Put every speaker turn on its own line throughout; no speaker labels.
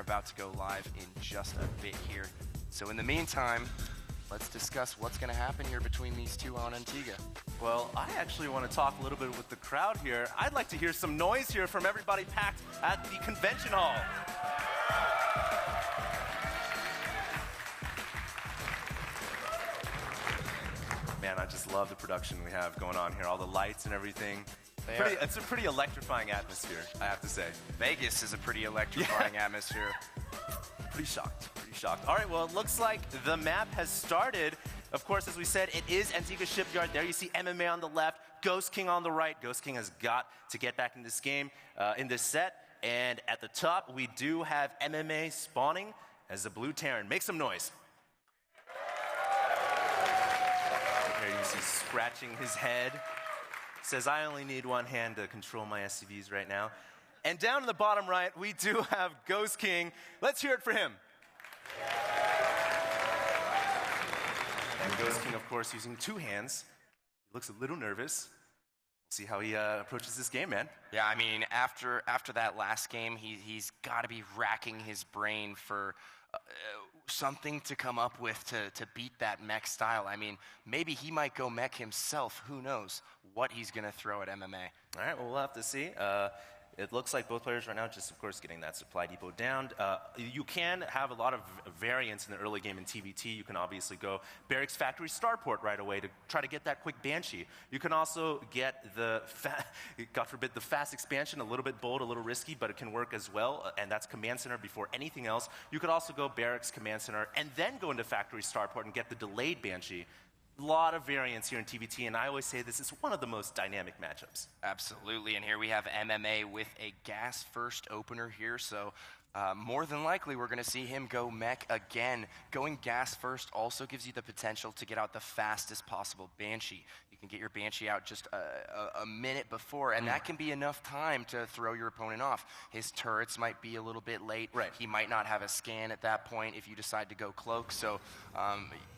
about to go live in just a bit here. So in the meantime, let's discuss what's going to happen here between these two on Antigua.
Well, I actually want to talk a little bit with the crowd here. I'd like to hear some noise here from everybody packed at the convention hall. Man, I just love the production we have going on here, all the lights and everything. It's a pretty electrifying atmosphere, I have to say.
Vegas is a pretty electrifying atmosphere.
Pretty shocked. All right, well, it looks like the map has started. Of course, as we said, it is Antigua Shipyard. There you see MMA on the left, GhostKing on the right. GhostKing has got to get back in this game, in this set. And at the top, we do have MMA spawning as the blue Terran. Make some noise. Here you see scratching his head. Says, I only need one hand to control my SCVs right now. And down in the bottom right, we do have GhostKing. Let's hear it for him. And GhostKing, of course, using two hands. He looks a little nervous. See how he approaches this game, man.
Yeah, I mean, after that last game, he's got to be racking his brain for something to come up with to beat that mech style. I mean, maybe he might go mech himself. Who knows what he's going to throw at MMA.
All right, well, we'll have to see. It looks like both players right now just, of course, getting that supply depot down. You can have a lot of variance in the early game in TVT. You can obviously go Barracks Factory Starport right away to try to get that quick Banshee. You can also get the, God forbid, the fast expansion, a little bit bold, a little risky, but it can work as well, and that's Command Center before anything else. You could also go Barracks Command Center and then go into Factory Starport and get the delayed Banshee. A lot of variance here in TVT, and I always say this is one of the most dynamic matchups.
Absolutely, and here we have MMA with a gas first opener here, so more than likely we're going to see him go mech again. Going gas first also gives you the potential to get out the fastest possible Banshee. You can get your Banshee out just a minute before, and that can be enough time to throw your opponent off. His turrets might be a little bit late.
Right.
He might not have a scan at that point if you decide to go cloak, so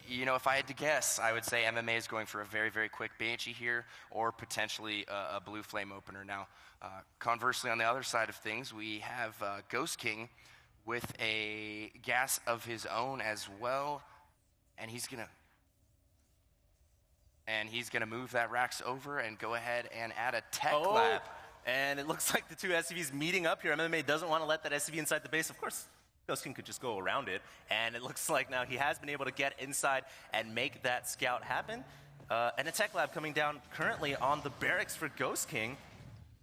you know, if I had to guess, I would say MMA is going for a very, very quick Banshee here, or potentially a blue flame opener. Now, conversely, on the other side of things, we have GhostKing with a gas of his own as well, and he's gonna move that Rax over and go ahead and add a tech lab.
And it looks like the two SCVs meeting up here. MMA doesn't want to let that SCV inside the base, of course. GhostKing could just go around it, and it looks like now he has been able to get inside and make that scout happen. And a tech lab coming down currently on the barracks for GhostKing.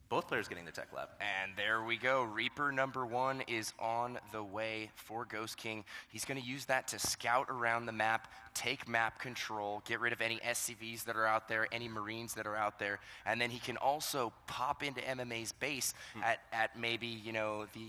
Both players getting the tech lab.
And there we go. Reaper number 1 is on the way for GhostKing. He's going to use that to scout around the map, take map control, get rid of any SCVs that are out there, any Marines that are out there, and then he can also pop into MMA's base at maybe, you know, the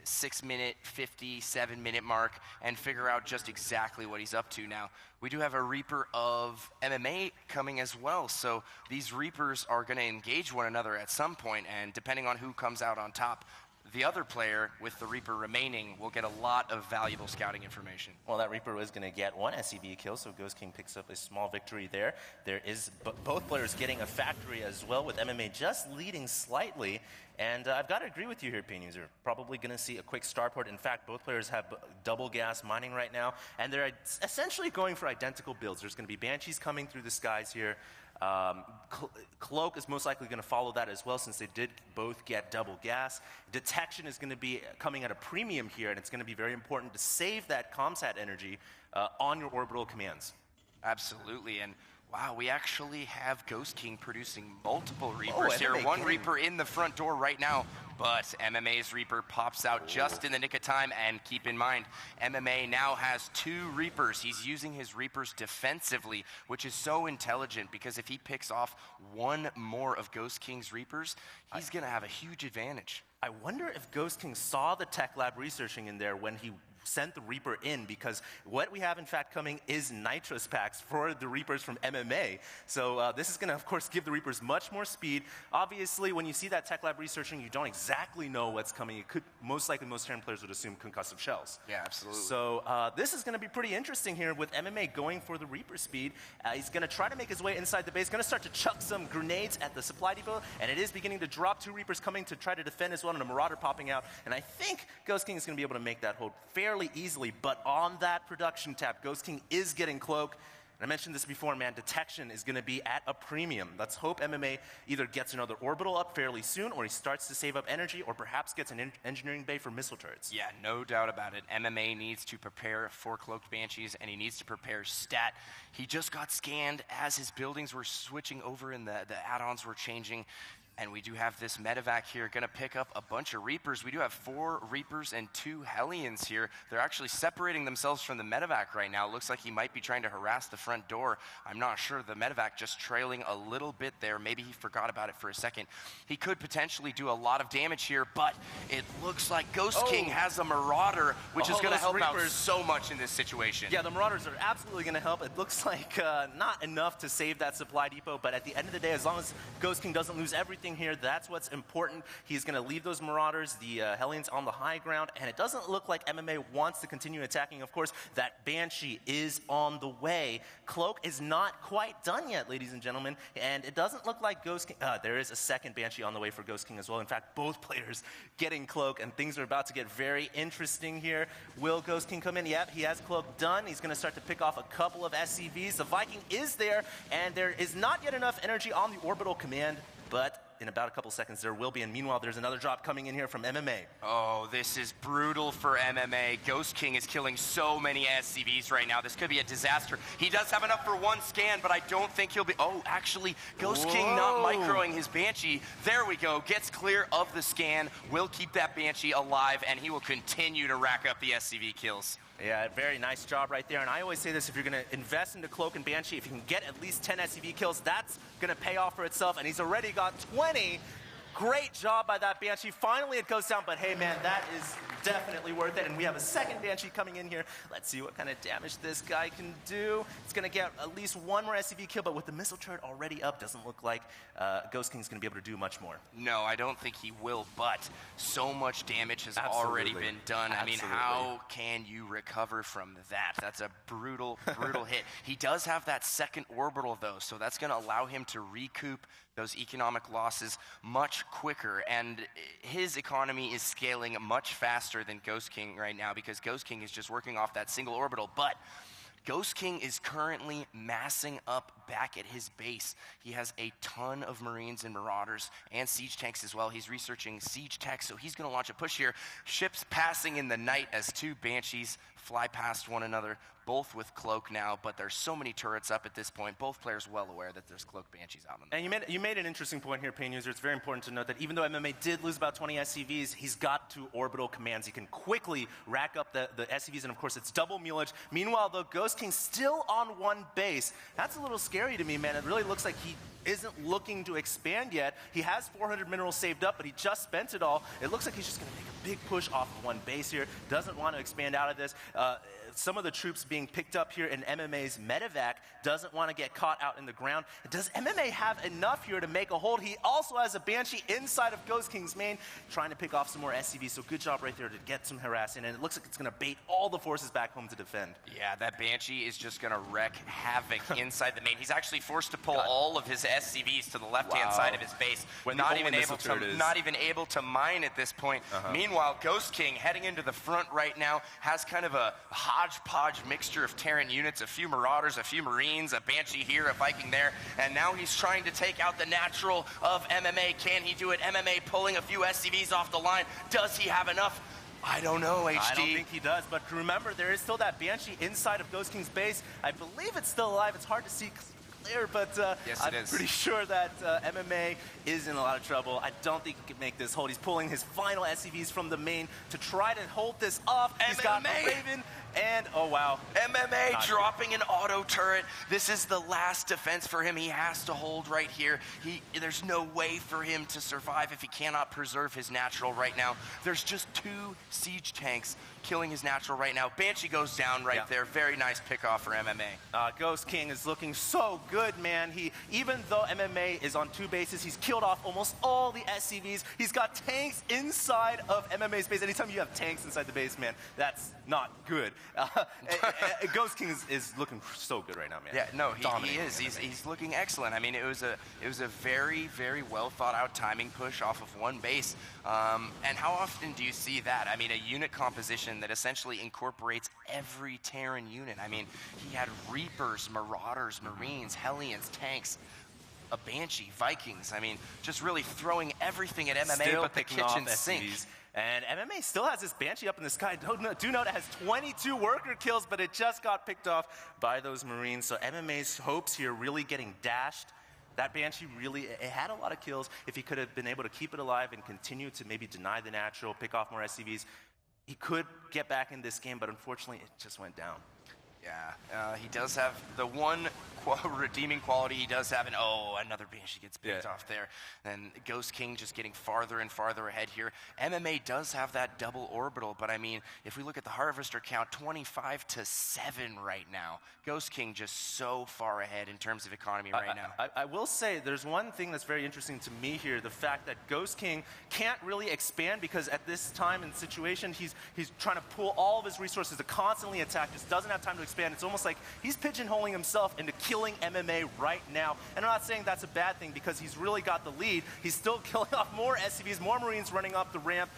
6-minute, 57-minute mark and figure out just exactly what he's up to. Now, we do have a Reaper of MMA coming as well, so these Reapers are going to engage one another at some point, and depending on who comes out on top, the other player with the Reaper remaining will get a lot of valuable scouting information.
Well, that Reaper was going to get one SCV kill, so GhostKing picks up a small victory there. There is both players getting a factory as well, with MMA just leading slightly. And I've got to agree with you here, Paynews. You're probably going to see a quick starport. In fact, both players have double gas mining right now, and they're essentially going for identical builds. There's going to be Banshees coming through the skies here. Cloak is most likely going to follow that as well, since they did both get double gas. Detection is going to be coming at a premium here, and it's going to be very important to save that ComSat energy on your orbital commands.
Absolutely, and wow, we actually have GhostKing producing multiple Reapers here. One Reaper in the front door right now, but MMA's Reaper pops out just in the nick of time, and keep in mind, MMA now has 2 Reapers. He's using his Reapers defensively, which is so intelligent, because if he picks off one more of GhostKing's Reapers, he's going to have a huge advantage.
I wonder if GhostKing saw the tech lab researching in there when he sent the Reaper in, because what we have in fact coming is Nitrous packs for the Reapers from MMA. So this is going to, of course, give the Reapers much more speed. Obviously, when you see that Tech Lab researching, you don't exactly know what's coming. It could, most likely, most Terran players would assume concussive shells.
Yeah, absolutely.
So this is going to be pretty interesting here with MMA going for the Reaper speed. He's going to try to make his way inside the base, going to start to chuck some grenades at the supply depot, and it is beginning to drop. 2 Reapers coming to try to defend as well, and a Marauder popping out. And I think GhostKing is going to be able to make that hold fairly easily, but on that production tab, GhostKing is getting Cloak. And I mentioned this before, man, detection is going to be at a premium. Let's hope MMA either gets another orbital up fairly soon, or he starts to save up energy, or perhaps gets an engineering bay for missile turrets.
Yeah, no doubt about it. MMA needs to prepare for Cloaked Banshees, and he needs to prepare stat. He just got scanned as his buildings were switching over and the add-ons were changing. And we do have this medevac here, going to pick up a bunch of Reapers. We do have 4 Reapers and 2 Hellions here. They're actually separating themselves from the medevac right now. Looks like he might be trying to harass the front door. I'm not sure. The medevac just trailing a little bit there. Maybe he forgot about it for a second. He could potentially do a lot of damage here, but it looks like GhostKing has a Marauder, which is going to help out so much in this situation.
Yeah, the Marauders are absolutely going to help. It looks like not enough to save that supply depot, but at the end of the day, as long as GhostKing doesn't lose everything here, that's what's important. He's going to leave those Marauders, the Hellions, on the high ground, and it doesn't look like MMA wants to continue attacking. Of course, that Banshee is on the way. Cloak is not quite done yet, ladies and gentlemen, and it doesn't look like GhostKing. There is a second Banshee on the way for GhostKing as well. In fact, both players getting Cloak, and things are about to get very interesting here. Will GhostKing come in? Yep, he has Cloak done. He's going to start to pick off a couple of SCVs. The Viking is there, and there is not yet enough energy on the orbital command, but in about a couple seconds there will be, and meanwhile there's another drop coming in here from MMA.
Oh, this is brutal for MMA. GhostKing is killing so many SCVs right now. This could be a disaster. He does have enough for 1 scan, but I don't think he'll be... Oh, actually, GhostKing not microing his Banshee. There we go. Gets clear of the scan. Will keep that Banshee alive, and he will continue to rack up the SCV kills.
Yeah, very nice job right there. And I always say this, if you're going to invest into Cloak and Banshee, if you can get at least 10 SCV kills, that's going to pay off for itself. And he's already got 20. Great job by that Banshee. Finally it goes down, but hey man, that is definitely worth it. And we have a second Banshee coming in here. Let's see what kind of damage this guy can do. It's going to get at least 1 more SCV kill, but with the missile turret already up, doesn't look like GhostKing's going to be able to do much more.
No, I don't think he will, but so much damage has already been done. I mean, how can you recover from that? That's a brutal, brutal hit. He does have that second orbital, though, so that's going to allow him to recoup those economic losses much quicker, and his economy is scaling much faster than GhostKing right now, because GhostKing is just working off that single orbital. But GhostKing is currently massing up back at his base. He has a ton of Marines and Marauders and siege tanks as well. He's researching siege tech, so he's going to launch a push here. Ships passing in the night as 2 Banshees fly past one another, both with Cloak now, but there's so many turrets up at this point. Both players well aware that there's Cloak Banshees out on them.
And you made an interesting point here, Pain User. It's very important to note that even though MMA did lose about 20 SCVs, he's got 2 orbital commands. He can quickly rack up the SCVs, and of course it's double mealage. Meanwhile, though, GhostKing's still on 1 base. That's a little scary to me, man. It really looks like he isn't looking to expand yet. He has 400 minerals saved up, but he just spent it all. It looks like he's just going to make a big push off of 1 base here. Doesn't want to expand out of this. Some of the troops being picked up here in MMA's medevac, doesn't want to get caught out in the ground. Does MMA have enough here to make a hold? He also has a Banshee inside of GhostKing's main, trying to pick off some more SCVs, so good job right there to get some harassing, and it looks like it's going to bait all the forces back home to defend.
Yeah, that Banshee is just going to wreak havoc inside the main. He's actually forced to pull all of his SCVs to the left-hand side of his base. Not even able to mine at this point. Meanwhile, GhostKing heading into the front right now has kind of a hodgepodge mixture of Terran units, a few Marauders, a few Marines, a Banshee here, a Viking there, and now he's trying to take out the natural of MMA. Can he do it? MMA pulling a few SCVs off the line. Does he have enough? I don't know, HD.
I don't think he does, but remember, there is still that Banshee inside of GhostKing's base. I believe it's still alive. It's hard to see player, but
Yes,
I'm
it is.
pretty sure that MMA is in a lot of trouble. I don't think he can make this hold. He's pulling his final SCVs from the main to try to hold this off. He's got a Raven, and oh wow.
MMA dropping an auto turret. This is the last defense for him. He has to hold right here. There's no way for him to survive if he cannot preserve his natural right now. There's just 2 siege tanks killing his natural right now. Banshee goes down right there. Very nice pick off for MMA.
GhostKing is looking so good, man. Even though MMA is on 2 bases, he's killed off almost all the SCVs. He's got tanks inside of MMA's base. Anytime you have tanks inside the base, man, that's not good. GhostKing is looking so good right now, man.
Yeah, no, he is. He's looking excellent. I mean, it was a very, very well thought out timing push off of 1 base. And how often do you see that? I mean, a unit composition that essentially incorporates every Terran unit. I mean, he had Reapers, Marauders, Marines, Hellions, tanks, a Banshee, Vikings. I mean, just really throwing everything at MMA,
Still
but the kitchen sink.
And MMA still has this Banshee up in the sky. Do note it has 22 worker kills, but it just got picked off by those Marines. So MMA's hopes here really getting dashed. That Banshee really, it had a lot of kills. If he could have been able to keep it alive and continue to maybe deny the natural, pick off more SCVs, he could get back in this game, but unfortunately, it just went down.
Yeah, he does have the one redeeming quality he does have, and another Banshee gets picked off there. And GhostKing just getting farther and farther ahead here. MMA does have that double orbital, but I mean, if we look at the Harvester count, 25-7 right now. GhostKing just so far ahead in terms of economy right now.
I will say, there's one thing that's very interesting to me here, the fact that GhostKing can't really expand because at this time and situation, he's trying to pull all of his resources to constantly attack, just doesn't have time to expand. It's almost like he's pigeonholing himself into killing MMA right now. And I'm not saying that's a bad thing because he's really got the lead. He's still killing off more SCVs, more Marines running up the ramp.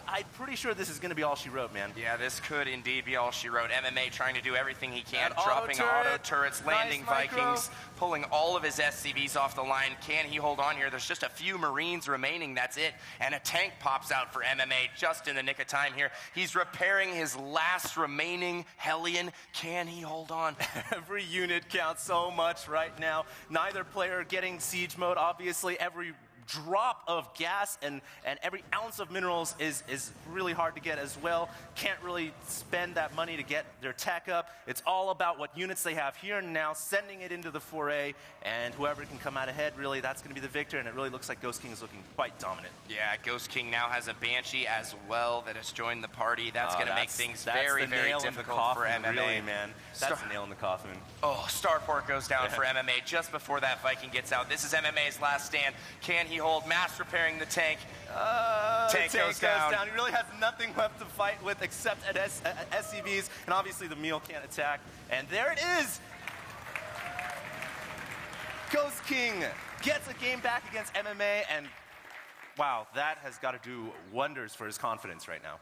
I'm pretty sure this is going to be all she wrote, man.
Yeah, this could indeed be all she wrote. MMA trying to do everything he can,
That
dropping auto turrets, landing
nice
Vikings, pulling all of his SCVs off the line. Can he hold on here? There's just a few Marines remaining, that's it. And a tank pops out for MMA just in the nick of time here. He's repairing his last remaining Hellion. Can he hold on?
Every unit counts so much right now. Neither player getting siege mode. Obviously, every drop of gas and every ounce of minerals is really hard to get as well. Can't really spend that money to get their tech up. It's all about what units they have here and now, sending it into the 4A, and whoever can come out ahead, really, that's going to be the victor, and it really looks like GhostKing is looking quite dominant.
Yeah, GhostKing now has a Banshee as well that has joined the party. That's going to make things very, very difficult for MMA.
Really, man. That's the nail in the coffin.
Oh, Starport goes down for MMA just before that Viking gets out. This is MMA's last stand. Can he hold? Mass repairing the tank. Tank goes down.
He really has nothing left to fight with except at SCVs, and obviously the meal can't attack. And there it is! GhostKing gets a game back against MMA, and wow, that has got to do wonders for his confidence right now.